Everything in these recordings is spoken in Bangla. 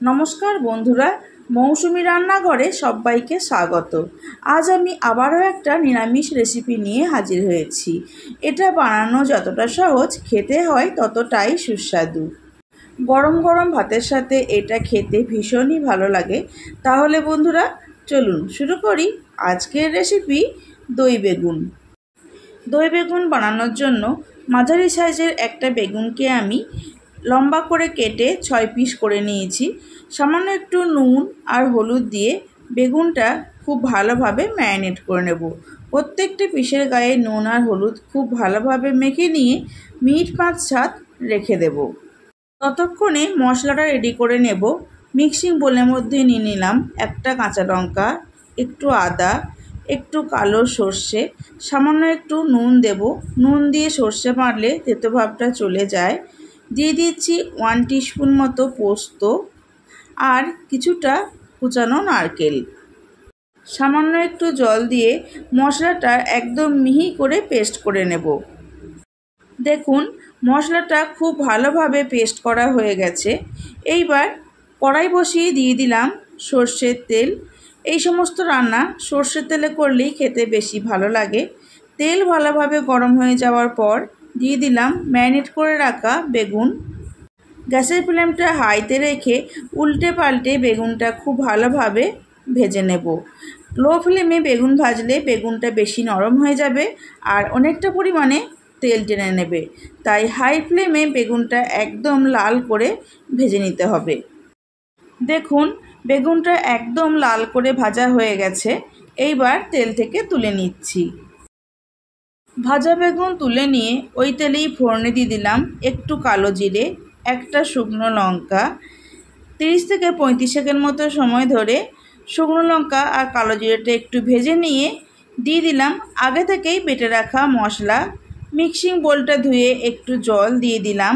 নমস্কার বন্ধুরা, মৌসুমি রান্নাঘরে সবাইকে স্বাগত। আজ আমি আবারও একটা নিরামিষ রেসিপি নিয়ে হাজির হয়েছি। এটা বানানো যতটা সহজ, খেতে হয় ততটাই সুস্বাদু। গরম গরম ভাতের সাথে এটা খেতে ভীষণই ভালো লাগে। তাহলে বন্ধুরা চলুন শুরু করি আজকের রেসিপি, দই বেগুন। দই বেগুন বানানোর জন্য মাঝারি সাইজের একটা বেগুনকে আমি লম্বা করে কেটে 6 পিস করে নিয়েছি। সামান্য একটু নুন আর হলুদ দিয়ে বেগুনটা খুব ভালোভাবে ম্যারিনেট করে নেব। প্রত্যেকটা পিসের গায়ে নুন আর হলুদ খুব ভালোভাবে মেখে নিয়ে মিনিট 5-7 রেখে দেব। ততক্ষণে মশলাটা রেডি করে নেব। মিক্সিং বোলের মধ্যে নিয়ে নিলাম একটা কাঁচা লঙ্কা, একটু আদা, একটু কালো সর্ষে, সামান্য একটু নুন দেব। নুন দিয়ে সর্ষে বাটলে তেতো ভাবটা চলে যায়। দিয়ে দিচ্ছি 1 টিস্পুন মতো পোস্ত আর কিছুটা কুচানো নারকেল। সামান্য একটু জল দিয়ে মশলাটা একদম মিহি করে পেস্ট করে নেব। দেখুন মশলাটা খুব ভালোভাবে পেস্ট করা হয়ে গেছে। এইবার কড়াই বসিয়ে দিয়ে দিলাম সর্ষের তেল। এই সমস্ত রান্না সর্ষের তেলে করলেই খেতে বেশি ভালো লাগে। তেল ভালোভাবে গরম হয়ে যাওয়ার পর দিয়ে দিলাম ম্যারিনেট করে রাখা বেগুন। গ্যাসের ফ্লেমটা হাইতে রেখে উল্টে পাল্টে বেগুনটা খুব ভালোভাবে ভেজে নেব। লো ফ্লেমে বেগুন ভাজলে বেগুনটা বেশি নরম হয়ে যাবে আর অনেকটা পরিমাণে তেল টেনে নেবে। তাই হাই ফ্লেমে বেগুনটা একদম লাল করে ভেজে নিতে হবে। দেখুন বেগুনটা একদম লাল করে ভাজা হয়ে গেছে। এইবার তেল থেকে তুলে নিচ্ছি। ভাজা বেগুন তুলে নিয়ে ওই তেলেই ফোড়নে দিয়ে দিলাম একটু কালো জিরে, একটা শুকনো লঙ্কা। 30 থেকে 35 সেকেন্ড মতো সময় ধরে শুকনো লঙ্কা আর কালো জিরেটা একটু ভেজে নিয়ে দিয়ে দিলাম আগে থেকেই বেটে রাখা মশলা। মিক্সিং বোলটা ধুয়ে একটু জল দিয়ে দিলাম।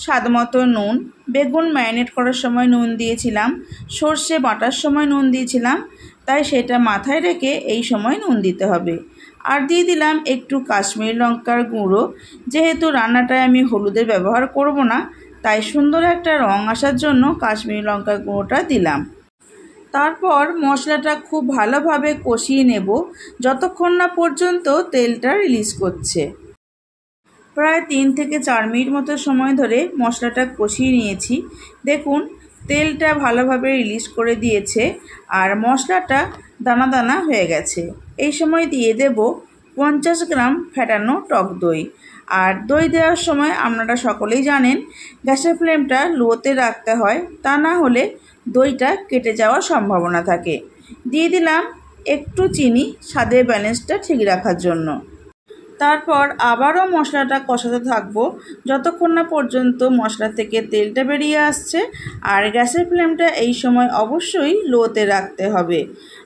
স্বাদ মতো নুন। বেগুন ম্যারিনেট করার সময় নুন দিয়েছিলাম, সর্ষে বাটার সময় নুন দিয়েছিলাম, তাই সেটা মাথায় রেখে এই সময় নুন দিতে হবে। আর দিয়ে দিলাম একটু কাশ্মীরি লঙ্কার গুঁড়ো। যেহেতু রান্নাটায় আমি হলুদের ব্যবহার করব না, তাই সুন্দর একটা রং আসার জন্য কাশ্মীরি লঙ্কার গুঁড়োটা দিলাম। তারপর মশলাটা খুব ভালোভাবে কষিয়ে নেব যতক্ষণ না পর্যন্ত তেলটা রিলিজ করছে। প্রায় 3 থেকে 4 মিনিট মতো সময় ধরে মশলাটা কষিয়ে নিয়েছি। দেখুন তেলটা ভালোভাবে রিলিজ করে দিয়েছে আর মশলাটা দানা দানা হয়ে গেছে। এই সময় দিয়ে দেব 50 গ্রাম ফেটানো টক দই। আর দই দেওয়ার সময় আপনারা সকলেই জানেন গ্যাসের ফ্লেমটা লোতে রাখতে হয়, তা না হলে দইটা কেটে যাওয়ার সম্ভাবনা থাকে। দিয়ে দিলাম একটু চিনি স্বাদের ব্যালেন্সটা ঠিক রাখার জন্য। তারপর আবারও মশলাটা কষাতে থাকবো যতক্ষণ না পর্যন্ত মশলা থেকে তেলটা বেরিয়ে আসছে। আর গ্যাসের ফ্লেমটা এই সময় অবশ্যই লোতে রাখতে হবে।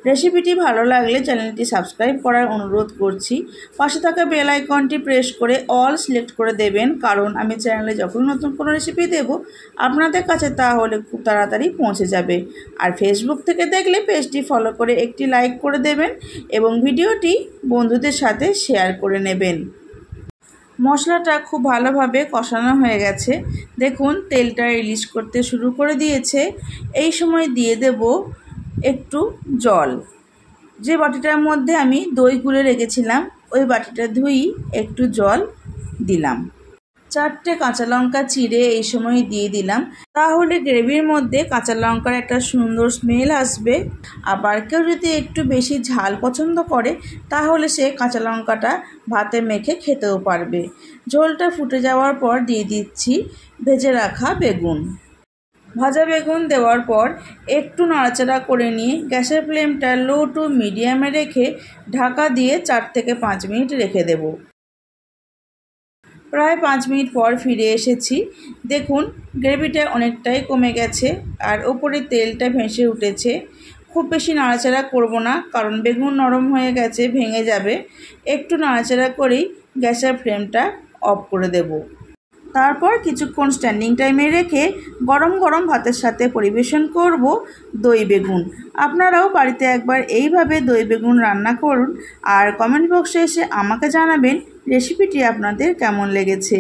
রেসিপিটি ভালো লাগলে চ্যানেলটি সাবস্ক্রাইব করার অনুরোধ করছি। পাশে থাকা বেল আইকনটি প্রেস করে অল সিলেক্ট করে দেবেন, কারণ আমি চ্যানেলে যখন নতুন কোনো রেসিপি দেব আপনাদের কাছে তাহলে খুব তাড়াতাড়ি পৌঁছে যাবে। আর ফেসবুক থেকে দেখলে পেজটি ফলো করে একটি লাইক করে দেবেন এবং ভিডিওটি বন্ধুদের সাথে শেয়ার করে নেবেন। মশলাটা খুব ভালোভাবে কষানো হয়ে গেছে। দেখুন তেলটা রিলিজ করতে শুরু করে দিয়েছে। এই সময় দিয়ে দেব একটু জল। যে বাটিটার মধ্যে আমি দই গুলে রেখেছিলাম ওই বাটিটা ধুই একটু জল দিলাম। 4টে কাঁচা লঙ্কা চিড়ে এই সময় দিয়ে দিলাম, তাহলে গ্রেভির মধ্যে কাঁচা লঙ্কার একটা সুন্দর স্মেল আসবে। আবার কেউ যদি একটু বেশি ঝাল পছন্দ করে তাহলে সে কাঁচা লঙ্কাটা ভাতে মেখে খেতেও পারবে। ঝোলটা ফুটে যাওয়ার পর দিয়ে দিচ্ছি ভেজে রাখা বেগুন। ভাজা বেগুন দেওয়ার পর একটু নাড়াচাড়া করে নিয়ে গ্যাসের ফ্লেমটা লো টু মিডিয়ামে রেখে ঢাকা দিয়ে 4 থেকে 5 মিনিট রেখে দেব। প্রায় 5 মিনিট পর ফিরে এসেছি। দেখুন গ্রেভিটা অনেকটাই কমে গেছে আর ওপরে তেলটা ভেসে উঠেছে। খুব বেশি নাড়াচাড়া করব না, কারণ বেগুন নরম হয়ে গেছে, ভেঙে যাবে। একটু নাড়াচাড়া করেই গ্যাসের ফ্লেমটা অফ করে দেব। তারপর কিছুক্ষণ স্ট্যান্ডিং টাইমে রেখে গরম গরম ভাতের সাথে পরিবেশন করব দই বেগুন। আপনারাও বাড়িতে একবার এইভাবে দই বেগুন রান্না করুন আর কমেন্ট বক্সে এসে আমাকে জানাবেন রেসিপিটি আপনাদের কেমন লেগেছে।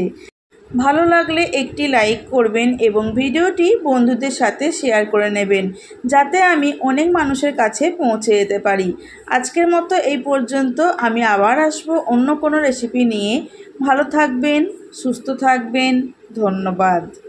ভালো লাগলে একটি লাইক করবেন এবং ভিডিওটি বন্ধুদের সাথে শেয়ার করে নেবেন, যাতে আমি অনেক মানুষের কাছে পৌঁছে যেতে পারি। আজকের মতো এই পর্যন্ত। আমি আবার আসবো অন্য কোনো রেসিপি নিয়ে। ভালো থাকবেন, সুস্থ থাকবেন। ধন্যবাদ।